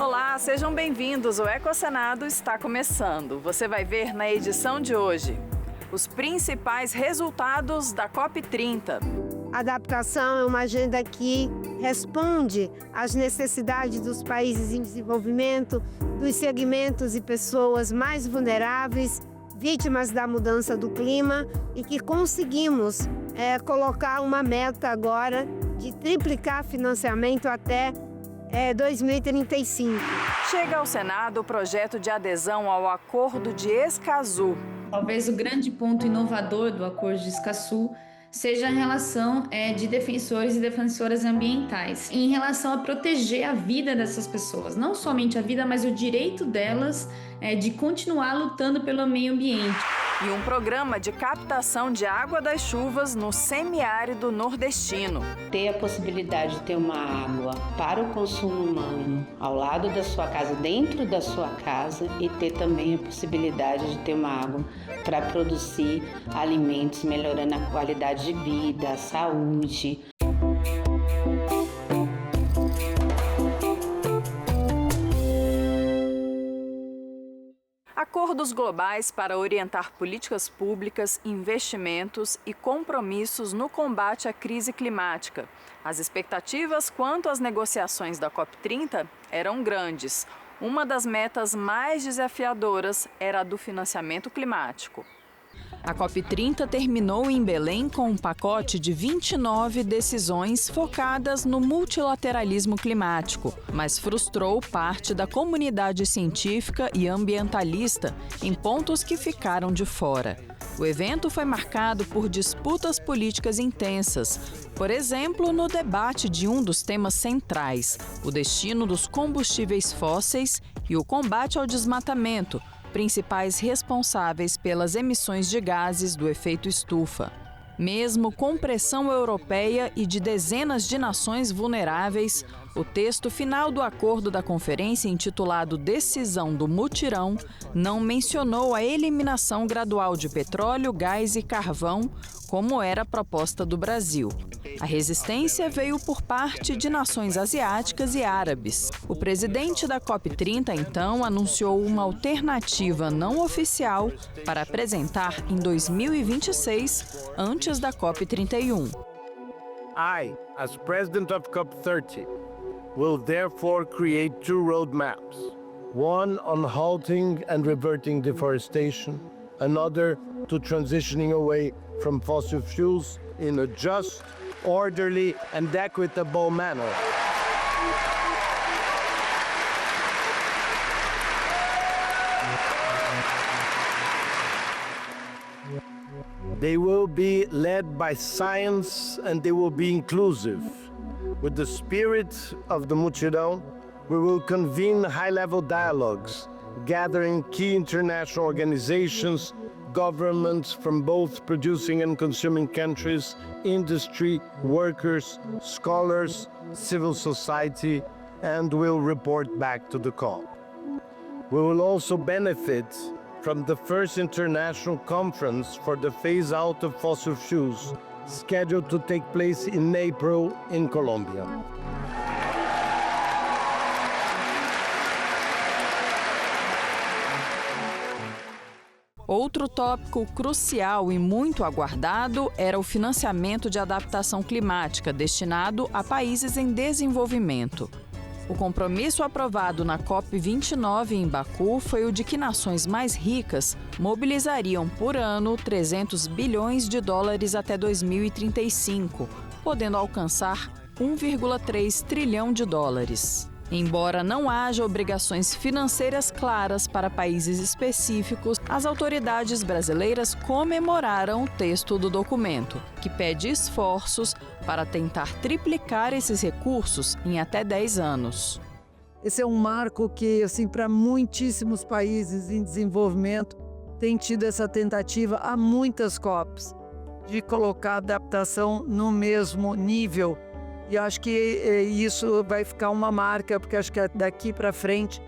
Olá, sejam bem-vindos. O Ecosenado está começando. Você vai ver na edição de hoje os principais resultados da COP30. A adaptação é uma agenda que responde às necessidades dos países em desenvolvimento, dos segmentos e pessoas mais vulneráveis, vítimas da mudança do clima, e que conseguimos colocar uma meta agora de triplicar financiamento até 2035. Chega ao Senado o projeto de adesão ao Acordo de Escazú. Talvez o grande ponto inovador do Acordo de Escazú seja a relação de defensores e defensoras ambientais, em relação a proteger a vida dessas pessoas, não somente a vida, mas o direito delas de continuar lutando pelo meio ambiente. E um programa de captação de água das chuvas no semiárido nordestino. Ter a possibilidade de ter uma água para o consumo humano ao lado da sua casa, dentro da sua casa, e ter também a possibilidade de ter uma água para produzir alimentos, melhorando a qualidade de vida, a saúde. Acordos globais para orientar políticas públicas, investimentos e compromissos no combate à crise climática. As expectativas quanto às negociações da COP30 eram grandes. Uma das metas mais desafiadoras era a do financiamento climático. A COP30 terminou em Belém com um pacote de 29 decisões focadas no multilateralismo climático, mas frustrou parte da comunidade científica e ambientalista em pontos que ficaram de fora. O evento foi marcado por disputas políticas intensas, por exemplo, no debate de um dos temas centrais, o destino dos combustíveis fósseis e o combate ao desmatamento, principais responsáveis pelas emissões de gases do efeito estufa. Mesmo com pressão europeia e de dezenas de nações vulneráveis, o texto final do acordo da conferência, intitulado Decisão do Mutirão, não mencionou a eliminação gradual de petróleo, gás e carvão, como era a proposta do Brasil. A resistência veio por parte de nações asiáticas e árabes. O presidente da COP30, então, anunciou uma alternativa não oficial para apresentar em 2026, antes da COP31. I, as president of COP30, will therefore create two roadmaps. One on halting and reverting deforestation, another to transitioning away from fossil fuels in a just, orderly and equitable manner. They will be led by science and they will be inclusive. With the spirit of the Mutirão, we will convene high-level dialogues, gathering key international organizations, governments from both producing and consuming countries, industry, workers, scholars, civil society, and will report back to the COP. We will also benefit from the first international conference for the phase-out of fossil fuels, scheduled to take place in April in Colombia. Outro tópico crucial e muito aguardado era o financiamento de adaptação climática destinado a países em desenvolvimento. O compromisso aprovado na COP29 em Baku foi o de que nações mais ricas mobilizariam por ano 300 bilhões de dólares até 2035, podendo alcançar 1,3 trilhão de dólares. Embora não haja obrigações financeiras claras para países específicos, as autoridades brasileiras comemoraram o texto do documento, que pede esforços para tentar triplicar esses recursos em até 10 anos. Esse é um marco que, para muitíssimos países em desenvolvimento, tem tido essa tentativa há muitas COPs de colocar a adaptação no mesmo nível. E acho que isso vai ficar uma marca, porque acho que daqui para frente,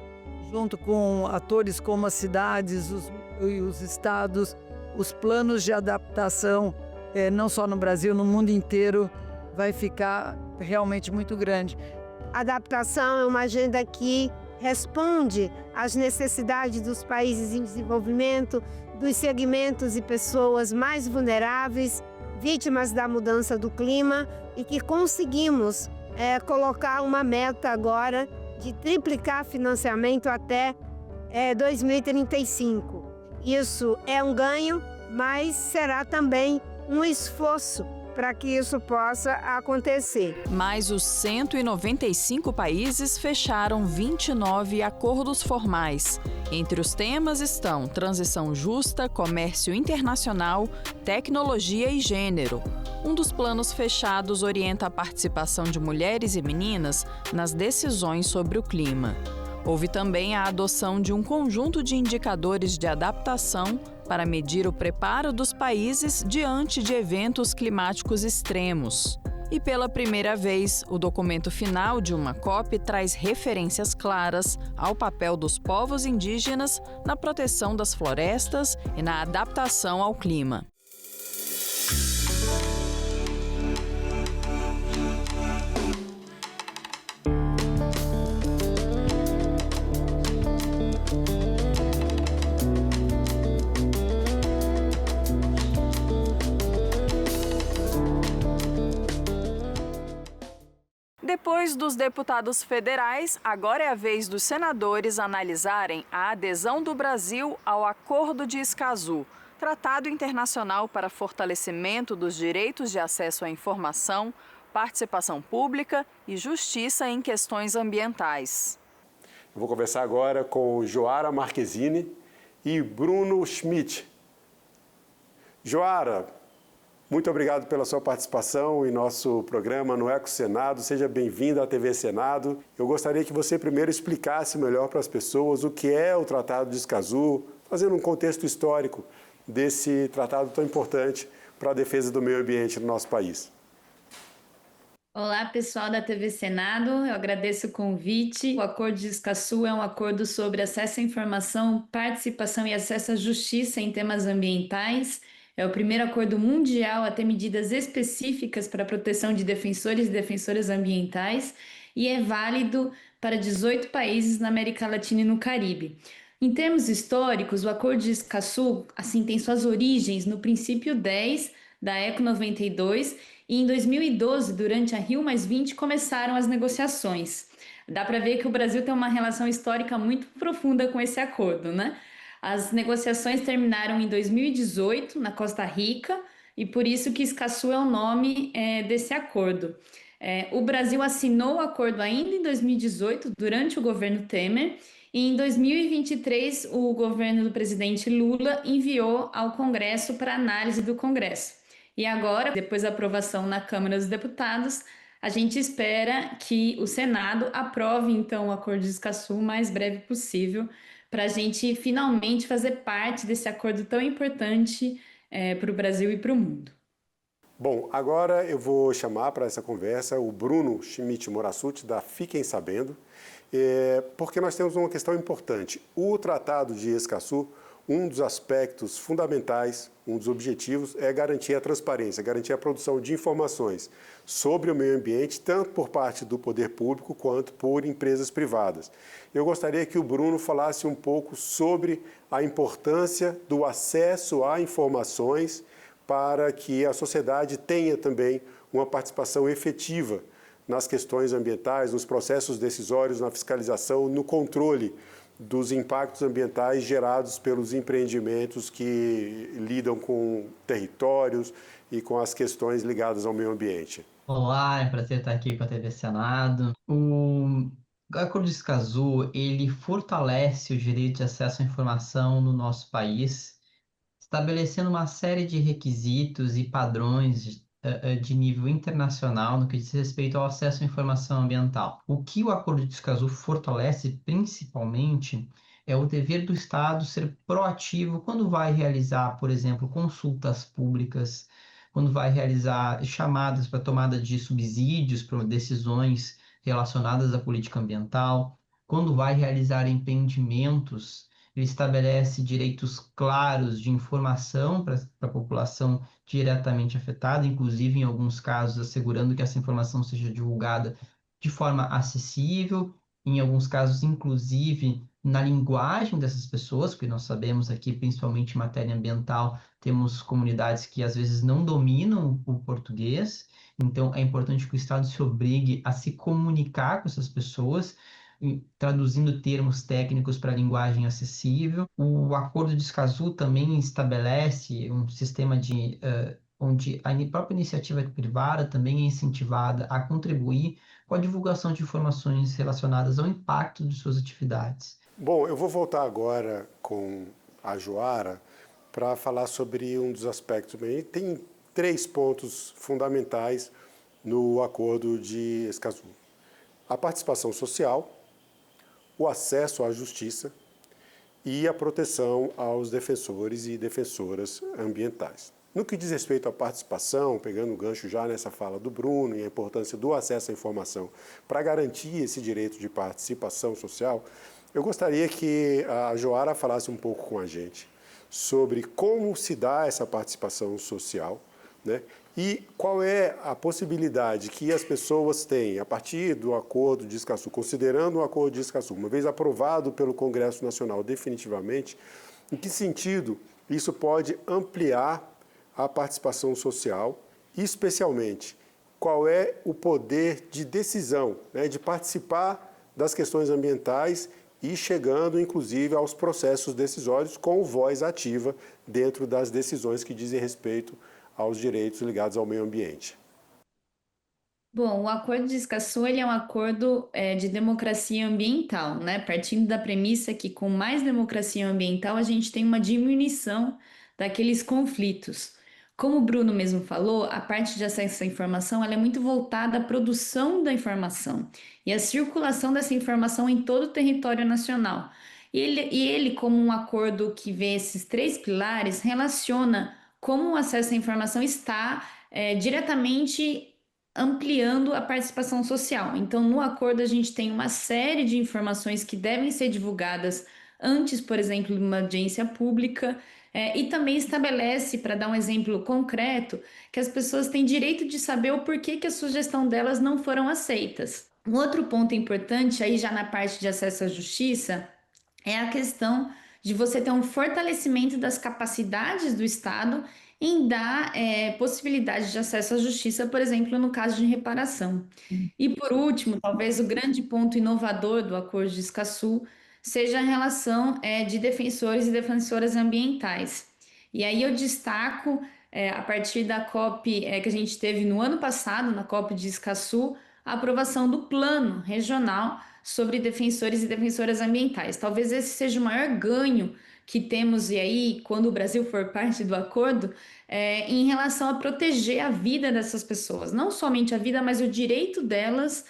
junto com atores como as cidades, os estados, os planos de adaptação, não só no Brasil, no mundo inteiro, vai ficar realmente muito grande. A adaptação é uma agenda que responde às necessidades dos países em desenvolvimento, dos segmentos e pessoas mais vulneráveis, vítimas da mudança do clima, e que conseguimos colocar uma meta agora de triplicar financiamento até 2035. Isso é um ganho, mas será também um esforço para que isso possa acontecer. Mas os 195 países fecharam 29 acordos formais. Entre os temas estão transição justa, comércio internacional, tecnologia e gênero. Um dos planos fechados orienta a participação de mulheres e meninas nas decisões sobre o clima. Houve também a adoção de um conjunto de indicadores de adaptação para medir o preparo dos países diante de eventos climáticos extremos. E pela primeira vez, o documento final de uma COP traz referências claras ao papel dos povos indígenas na proteção das florestas e na adaptação ao clima. Depois dos deputados federais, agora é a vez dos senadores analisarem a adesão do Brasil ao Acordo de Escazú, tratado internacional para fortalecimento dos direitos de acesso à informação, participação pública e justiça em questões ambientais. Eu vou conversar agora com Joara Marquezine e Bruno Schmidt. Joara, muito obrigado pela sua participação em nosso programa no Eco Senado. Seja bem-vinda à TV Senado. Eu gostaria que você primeiro explicasse melhor para as pessoas o que é o Tratado de Escazú, fazendo um contexto histórico desse tratado tão importante para a defesa do meio ambiente no nosso país. Olá, pessoal da TV Senado, eu agradeço o convite. O Acordo de Escazú é um acordo sobre acesso à informação, participação e acesso à justiça em temas ambientais. É o primeiro acordo mundial a ter medidas específicas para a proteção de defensores e defensoras ambientais e é válido para 18 países na América Latina e no Caribe. Em termos históricos, o Acordo de Escazú tem suas origens no princípio 10 da ECO 92 e em 2012, durante a Rio+20, começaram as negociações. Dá para ver que o Brasil tem uma relação histórica muito profunda com esse acordo, né? As negociações terminaram em 2018, na Costa Rica, e por isso que Escazú é o nome desse acordo. O Brasil assinou o acordo ainda em 2018, durante o governo Temer, e em 2023 o governo do presidente Lula enviou ao Congresso para análise do Congresso. E agora, depois da aprovação na Câmara dos Deputados, a gente espera que o Senado aprove então o Acordo de Escazú o mais breve possível, para a gente finalmente fazer parte desse acordo tão importante para o Brasil e para o mundo. Bom, agora eu vou chamar para essa conversa o Bruno Schmidt Morassutti, da Fiquem Sabendo, porque nós temos uma questão importante. O Tratado de Escazú, um dos aspectos fundamentais, um dos objetivos é garantir a transparência, garantir a produção de informações sobre o meio ambiente, tanto por parte do poder público quanto por empresas privadas. Eu gostaria que o Bruno falasse um pouco sobre a importância do acesso a informações para que a sociedade tenha também uma participação efetiva nas questões ambientais, nos processos decisórios, na fiscalização, no controle dos impactos ambientais gerados pelos empreendimentos que lidam com territórios e com as questões ligadas ao meio ambiente. Olá, é um prazer estar aqui com a TV Senado. O Acordo de Escazú, ele fortalece o direito de acesso à informação no nosso país, estabelecendo uma série de requisitos e padrões de nível internacional no que diz respeito ao acesso à informação ambiental. O que o Acordo de Escazú fortalece principalmente é o dever do Estado ser proativo quando vai realizar, por exemplo, consultas públicas, quando vai realizar chamadas para tomada de subsídios para decisões relacionadas à política ambiental, quando vai realizar empreendimentos. Ele estabelece direitos claros de informação para a população diretamente afetada, inclusive, em alguns casos, assegurando que essa informação seja divulgada de forma acessível em alguns casos, inclusive, na linguagem dessas pessoas, porque nós sabemos aqui, principalmente em matéria ambiental, temos comunidades que às vezes não dominam o português, então é importante que o Estado se obrigue a se comunicar com essas pessoas, traduzindo termos técnicos para linguagem acessível. O Acordo de Escazú também estabelece um sistema onde a própria iniciativa privada também é incentivada a contribuir com a divulgação de informações relacionadas ao impacto de suas atividades. Bom, eu vou voltar agora com a Joara para falar sobre um dos aspectos. Tem 3 pontos fundamentais no Acordo de Escazú: a participação social, o acesso à justiça e a proteção aos defensores e defensoras ambientais. No que diz respeito à participação, pegando o gancho já nessa fala do Bruno e a importância do acesso à informação para garantir esse direito de participação social, eu gostaria que a Joara falasse um pouco com a gente sobre como se dá essa participação social, né? E qual é a possibilidade que as pessoas têm, a partir do Acordo de Escazú, considerando o Acordo de Escazú, uma vez aprovado pelo Congresso Nacional definitivamente, em que sentido isso pode ampliar a participação social e, especialmente, qual é o poder de decisão, né, de participar das questões ambientais e chegando, inclusive, aos processos decisórios com voz ativa dentro das decisões que dizem respeito aos direitos ligados ao meio ambiente. Bom, o Acordo de Escazú ele é um acordo de democracia ambiental, né? Partindo da premissa que com mais democracia ambiental a gente tem uma diminuição daqueles conflitos. Como o Bruno mesmo falou, a parte de acesso à informação ela é muito voltada à produção da informação e à circulação dessa informação em todo o território nacional. E ele, como um acordo que vê esses 3 pilares, relaciona como o acesso à informação está diretamente ampliando a participação social. Então, no acordo, a gente tem uma série de informações que devem ser divulgadas antes, por exemplo, de uma audiência pública, e também estabelece, para dar um exemplo concreto, que as pessoas têm direito de saber o porquê que a sugestão delas não foram aceitas. Um outro ponto importante, aí já na parte de acesso à justiça, é a questão de você ter um fortalecimento das capacidades do Estado em dar possibilidade de acesso à justiça, por exemplo, no caso de reparação. E por último, talvez o grande ponto inovador do Acordo de Escazú seja a relação de defensores e defensoras ambientais. E aí eu destaco, a partir da COP que a gente teve no ano passado, na COP de Escazú, a aprovação do Plano Regional sobre defensores e defensoras ambientais. Talvez esse seja o maior ganho que temos, e aí, quando o Brasil for parte do acordo, em relação a proteger a vida dessas pessoas. Não somente a vida, mas o direito delas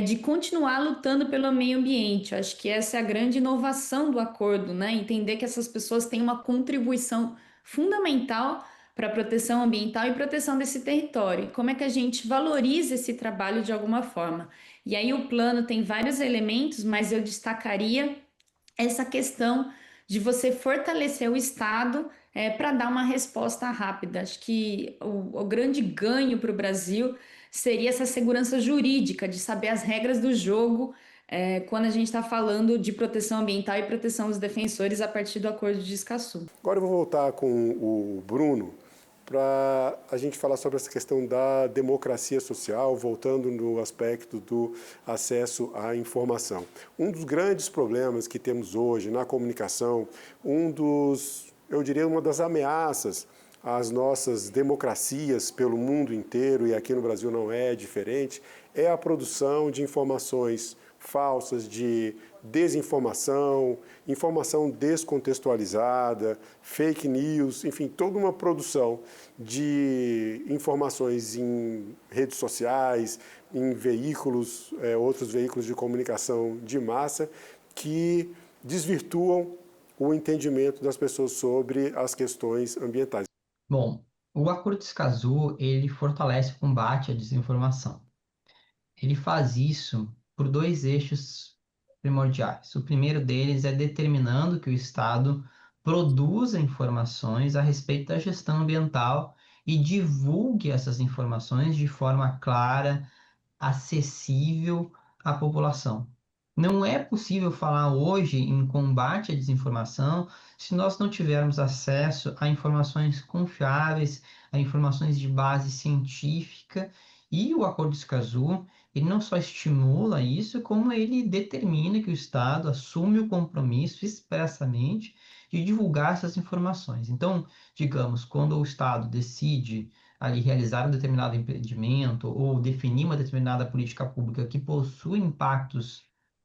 de continuar lutando pelo meio ambiente. Eu acho que essa é a grande inovação do acordo, né? Entender que essas pessoas têm uma contribuição fundamental para a proteção ambiental e proteção desse território. Como é que a gente valoriza esse trabalho de alguma forma? E aí o plano tem vários elementos, mas eu destacaria essa questão de você fortalecer o Estado para dar uma resposta rápida. Acho que o grande ganho para o Brasil seria essa segurança jurídica, de saber as regras do jogo quando a gente está falando de proteção ambiental e proteção dos defensores a partir do Acordo de Escazú. Agora eu vou voltar com o Bruno para a gente falar sobre essa questão da democracia social, voltando no aspecto do acesso à informação. Um dos grandes problemas que temos hoje na comunicação, eu diria, uma das ameaças às nossas democracias pelo mundo inteiro, e aqui no Brasil não é diferente, é a produção de informações falsas, de desinformação, informação descontextualizada, fake news, enfim, toda uma produção de informações em redes sociais, em veículos, outros veículos de comunicação de massa, que desvirtuam o entendimento das pessoas sobre as questões ambientais. Bom, o Acordo de Escazú, ele fortalece o combate à desinformação. Ele faz isso por 2 eixos primordiais. O primeiro deles é determinando que o Estado produza informações a respeito da gestão ambiental e divulgue essas informações de forma clara, acessível à população. Não é possível falar hoje em combate à desinformação se nós não tivermos acesso a informações confiáveis, a informações de base científica. E o Acordo de Escazú, ele não só estimula isso, como ele determina que o Estado assume o compromisso expressamente de divulgar essas informações. Então, digamos, quando o Estado decide ali realizar um determinado empreendimento ou definir uma determinada política pública que possui impactos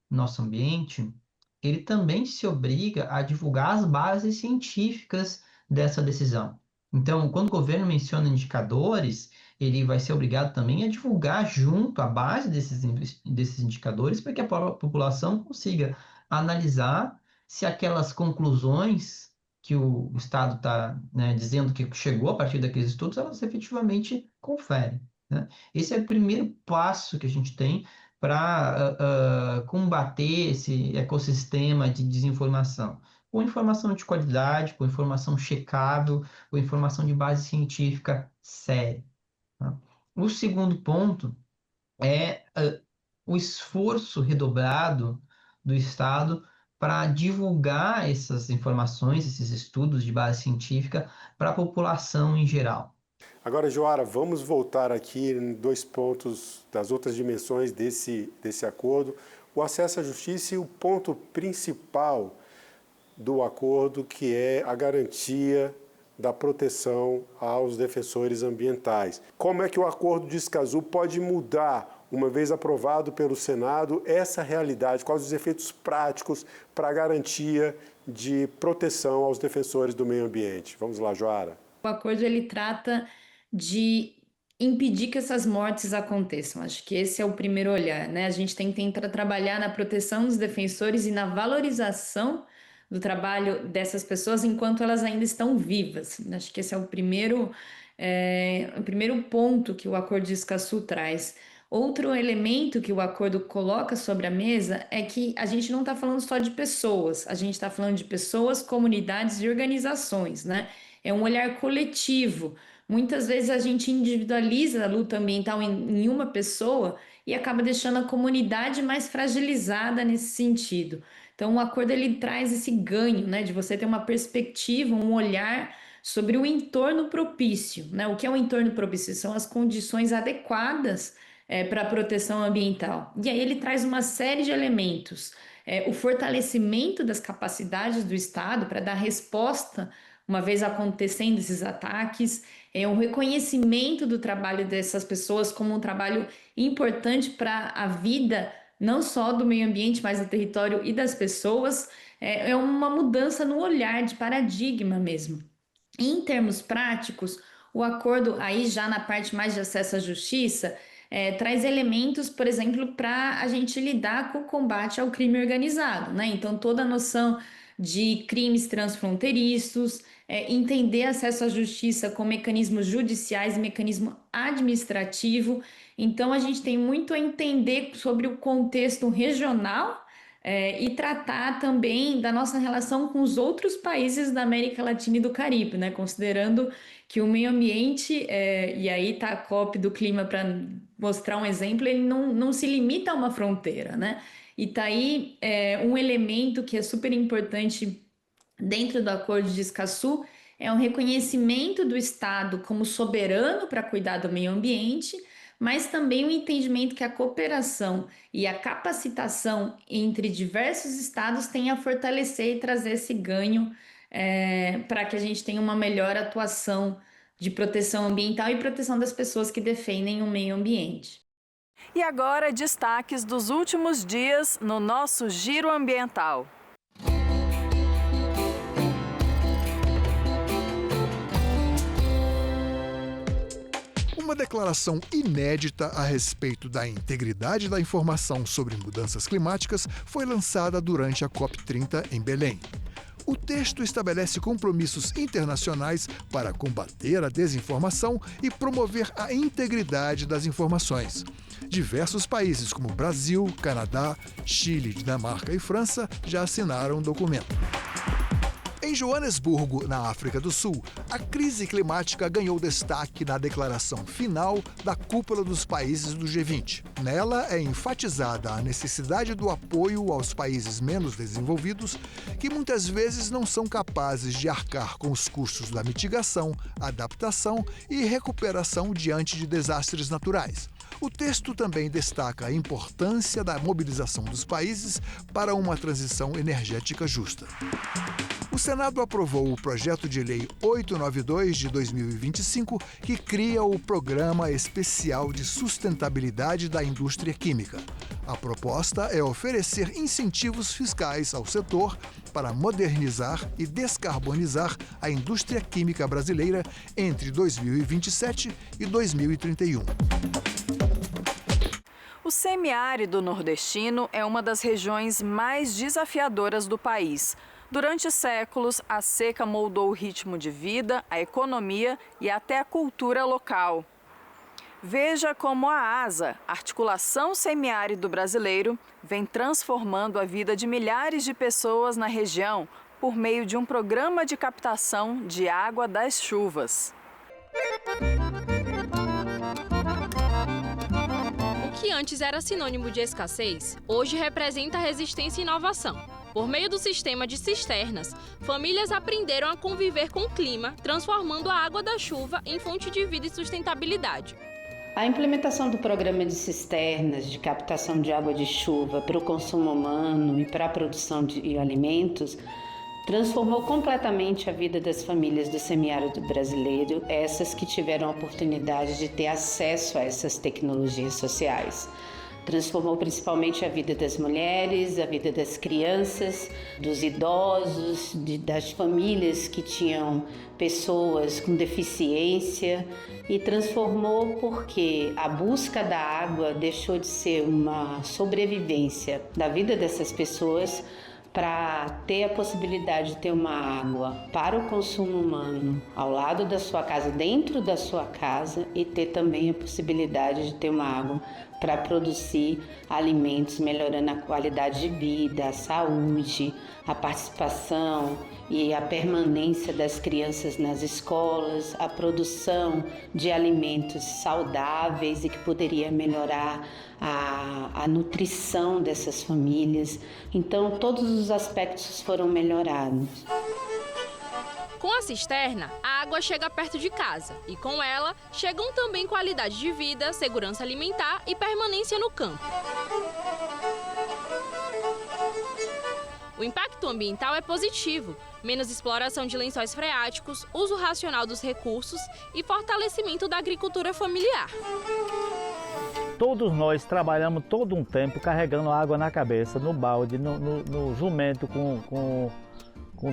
no nosso ambiente, ele também se obriga a divulgar as bases científicas dessa decisão. Então, quando o governo menciona indicadores, ele vai ser obrigado também a divulgar junto a base desses indicadores para que a população consiga analisar se aquelas conclusões que o Estado está, né, dizendo que chegou a partir daqueles estudos, elas efetivamente conferem, né? Esse é o primeiro passo que a gente tem para combater esse ecossistema de desinformação. Com informação de qualidade, com informação checável, com informação de base científica séria. Tá? O segundo ponto é o esforço redobrado do Estado para divulgar essas informações, esses estudos de base científica para a população em geral. Agora, Joara, vamos voltar aqui em 2 pontos das outras dimensões desse acordo. O acesso à justiça e o ponto principal do acordo, que é a garantia da proteção aos defensores ambientais. Como é que o Acordo de Escazú pode mudar, uma vez aprovado pelo Senado, essa realidade? Quais os efeitos práticos para a garantia de proteção aos defensores do meio ambiente? Vamos lá, Joara. O acordo ele trata de impedir que essas mortes aconteçam. Acho que esse é o primeiro olhar, né? A gente tem que tentar trabalhar na proteção dos defensores e na valorização do trabalho dessas pessoas enquanto elas ainda estão vivas. Acho que esse é o primeiro ponto que o Acordo de Escazú traz. Outro elemento que o acordo coloca sobre a mesa é que a gente não está falando só de pessoas, a gente está falando de pessoas, comunidades e organizações, né? É um olhar coletivo. Muitas vezes a gente individualiza a luta ambiental em uma pessoa e acaba deixando a comunidade mais fragilizada nesse sentido. Então, o acordo ele traz esse ganho, né, de você ter uma perspectiva, um olhar sobre o entorno propício, né? O que é o entorno propício? São as condições adequadas para a proteção ambiental. E aí ele traz uma série de elementos. O fortalecimento das capacidades do Estado para dar resposta uma vez acontecendo esses ataques, um reconhecimento do trabalho dessas pessoas como um trabalho importante para a vida, não só do meio ambiente, mas do território e das pessoas. É uma mudança no olhar de paradigma mesmo. Em termos práticos, o acordo aí já na parte mais de acesso à justiça traz elementos, por exemplo, para a gente lidar com o combate ao crime organizado, né? Então toda a noção de crimes transfronteiriços, entender acesso à justiça com mecanismos judiciais e mecanismo administrativo. Então, a gente tem muito a entender sobre o contexto regional e tratar também da nossa relação com os outros países da América Latina e do Caribe, né? Considerando que o meio ambiente, e aí está a COP do clima para mostrar um exemplo, ele não se limita a uma fronteira, né? E tá aí um elemento que é super importante dentro do Acordo de Escazú, é um reconhecimento do Estado como soberano para cuidar do meio ambiente, mas também o entendimento que a cooperação e a capacitação entre diversos estados tem a fortalecer e trazer esse ganho para que a gente tenha uma melhor atuação de proteção ambiental e proteção das pessoas que defendem o meio ambiente. E agora, destaques dos últimos dias no nosso Giro Ambiental. Uma declaração inédita a respeito da integridade da informação sobre mudanças climáticas foi lançada durante a COP30 em Belém. O texto estabelece compromissos internacionais para combater a desinformação e promover a integridade das informações. Diversos países como Brasil, Canadá, Chile, Dinamarca e França já assinaram o documento. Em Joanesburgo, na África do Sul, a crise climática ganhou destaque na declaração final da cúpula dos países do G20. Nela é enfatizada a necessidade do apoio aos países menos desenvolvidos, que muitas vezes não são capazes de arcar com os custos da mitigação, adaptação e recuperação diante de desastres naturais. O texto também destaca a importância da mobilização dos países para uma transição energética justa. O Senado aprovou o projeto de lei 892 de 2025, que cria o Programa Especial de Sustentabilidade da Indústria Química. A proposta é oferecer incentivos fiscais ao setor para modernizar e descarbonizar a indústria química brasileira entre 2027 e 2031. O semiárido nordestino é uma das regiões mais desafiadoras do país. Durante séculos, a seca moldou o ritmo de vida, a economia e até a cultura local. Veja como a ASA, Articulação Semiárido Brasileiro, vem transformando a vida de milhares de pessoas na região por meio de um programa de captação de água das chuvas. O que antes era sinônimo de escassez, hoje representa resistência e inovação. Por meio do sistema de cisternas, famílias aprenderam a conviver com o clima, transformando a água da chuva em fonte de vida e sustentabilidade. A implementação do programa de cisternas de captação de água de chuva para o consumo humano e para a produção de alimentos transformou completamente a vida das famílias do semiárido brasileiro, essas que tiveram a oportunidade de ter acesso a essas tecnologias sociais. Transformou principalmente a vida das mulheres, a vida das crianças, dos idosos, das famílias que tinham pessoas com deficiência, e transformou porque a busca da água deixou de ser uma sobrevivência da vida dessas pessoas para ter a possibilidade de ter uma água para o consumo humano ao lado da sua casa, dentro da sua casa, e ter também a possibilidade de ter uma água para produzir alimentos, melhorando a qualidade de vida, a saúde, a participação e a permanência das crianças nas escolas, a produção de alimentos saudáveis e que poderia melhorar a nutrição dessas famílias. Então, todos os aspectos foram melhorados. Com a cisterna, a água chega perto de casa e, com ela, chegam também qualidade de vida, segurança alimentar e permanência no campo. O impacto ambiental é positivo, menos exploração de lençóis freáticos, uso racional dos recursos e fortalecimento da agricultura familiar. Todos nós trabalhamos todo um tempo carregando água na cabeça, no balde, no jumento, com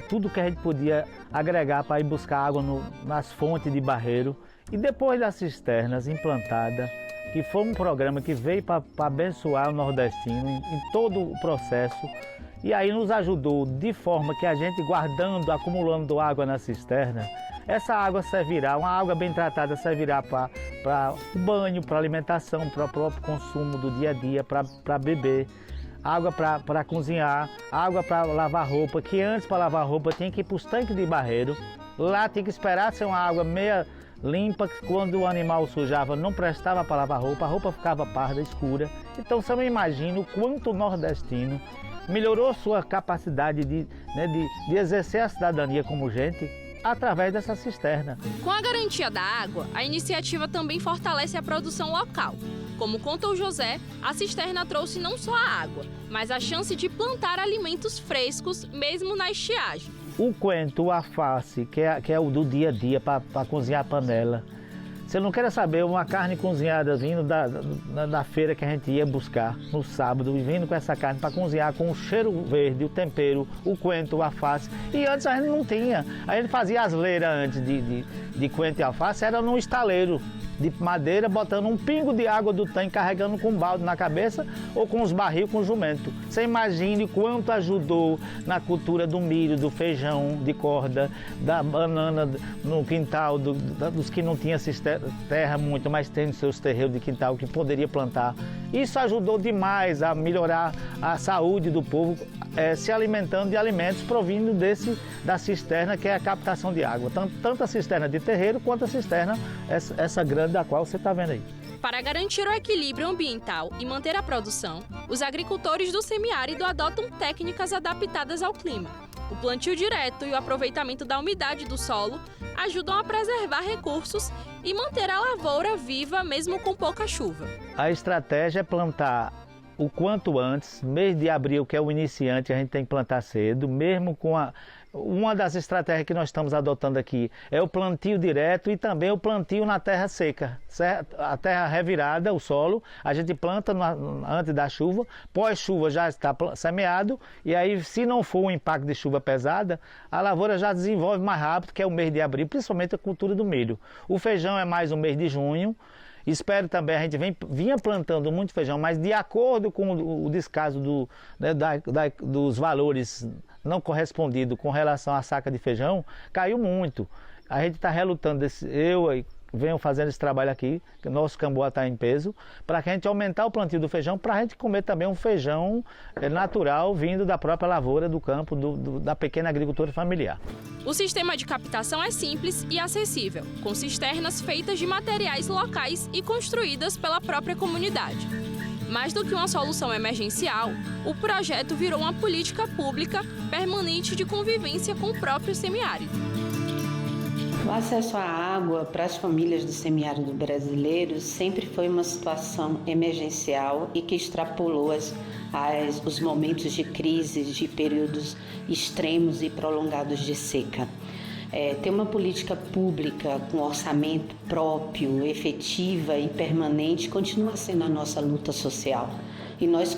tudo que a gente podia agregar para ir buscar água nas fontes de barreiro. E depois das cisternas implantadas, que foi um programa que veio para abençoar o nordestino em todo o processo, e aí nos ajudou de forma que a gente, guardando, acumulando água na cisterna, essa água servirá, uma água bem tratada servirá para o banho, para alimentação, para o próprio consumo do dia a dia, para beber. Água para cozinhar, água para lavar roupa, que antes para lavar roupa tinha que ir para os tanques de barreiro. Lá tinha que esperar ser uma água meia limpa, que quando o animal sujava não prestava para lavar roupa, a roupa ficava parda, escura. Então você não imagina o quanto o nordestino melhorou sua capacidade de exercer a cidadania como gente através dessa cisterna. Com a garantia da água, a iniciativa também fortalece a produção local. Como conta o José, a cisterna trouxe não só a água, mas a chance de plantar alimentos frescos, mesmo na estiagem. O coentro, o alface, que é o do dia a dia para cozinhar a panela. Você não quer saber uma carne cozinhada vindo da feira que a gente ia buscar no sábado, e vindo com essa carne para cozinhar com o cheiro verde, o tempero, o coentro, o alface. E antes a gente não tinha. A gente fazia as leiras antes de coentro e alface, era num estaleiro de madeira, botando um pingo de água do tanque, carregando com um balde na cabeça ou com os barril com jumento. Você imagine quanto ajudou na cultura do milho, do feijão de corda, da banana no quintal, dos que não tinham terra muito, mas tem seus terreiros de quintal que poderia plantar. Isso ajudou demais a melhorar a saúde do povo, se alimentando de alimentos provindo da cisterna, que é a captação de água. Tanto a cisterna de terreiro quanto a cisterna, essa grande da qual você está vendo aí. Para garantir o equilíbrio ambiental e manter a produção, os agricultores do semiárido adotam técnicas adaptadas ao clima. O plantio direto e o aproveitamento da umidade do solo ajudam a preservar recursos e manter a lavoura viva mesmo com pouca chuva. A estratégia é plantar o quanto antes, mês de abril, que é o iniciante, a gente tem que plantar cedo, mesmo com uma das estratégias que nós estamos adotando aqui é o plantio direto e também o plantio na terra seca, certo? A terra revirada, o solo, a gente planta antes da chuva, pós-chuva já está semeado e aí, se não for um impacto de chuva pesada, a lavoura já desenvolve mais rápido, que é o mês de abril, principalmente a cultura do milho. O feijão é mais o mês de junho. Espero também, a gente vinha plantando muito feijão, mas de acordo com o descaso dos valores não correspondidos com relação à saca de feijão, caiu muito. A gente está relutando, eu venho fazendo esse trabalho aqui, que o nosso Camboá está em peso, para que a gente aumentar o plantio do feijão, para a gente comer também um feijão natural vindo da própria lavoura do campo, da pequena agricultura familiar. O sistema de captação é simples e acessível, com cisternas feitas de materiais locais e construídas pela própria comunidade. Mais do que uma solução emergencial, o projeto virou uma política pública permanente de convivência com o próprio semiárido. O acesso à água para as famílias do semiárido brasileiro sempre foi uma situação emergencial e que extrapolou os momentos de crise, de períodos extremos e prolongados de seca. Ter uma política pública com orçamento próprio, efetiva e permanente continua sendo a nossa luta social. E nós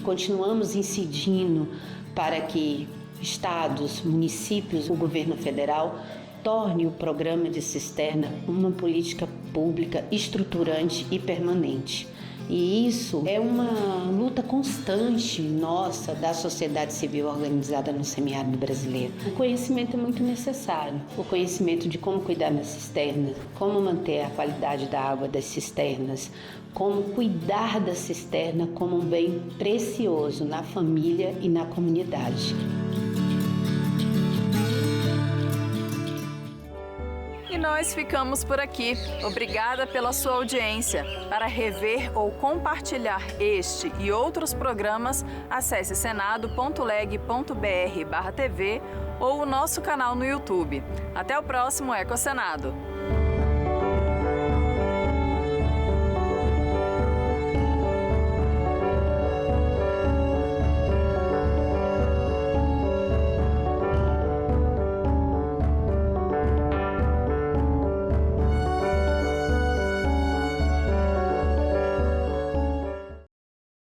continuamos incidindo para que estados, municípios, o governo federal torne o programa de cisterna uma política pública estruturante e permanente. E isso é uma luta constante nossa, da sociedade civil organizada no semiárido brasileiro. O conhecimento é muito necessário, o conhecimento de como cuidar das cisternas, como manter a qualidade da água das cisternas, como cuidar da cisterna como um bem precioso na família e na comunidade. E nós ficamos por aqui. Obrigada pela sua audiência. Para rever ou compartilhar este e outros programas, acesse senado.leg.br/TV ou o nosso canal no YouTube. Até o próximo EcoSenado.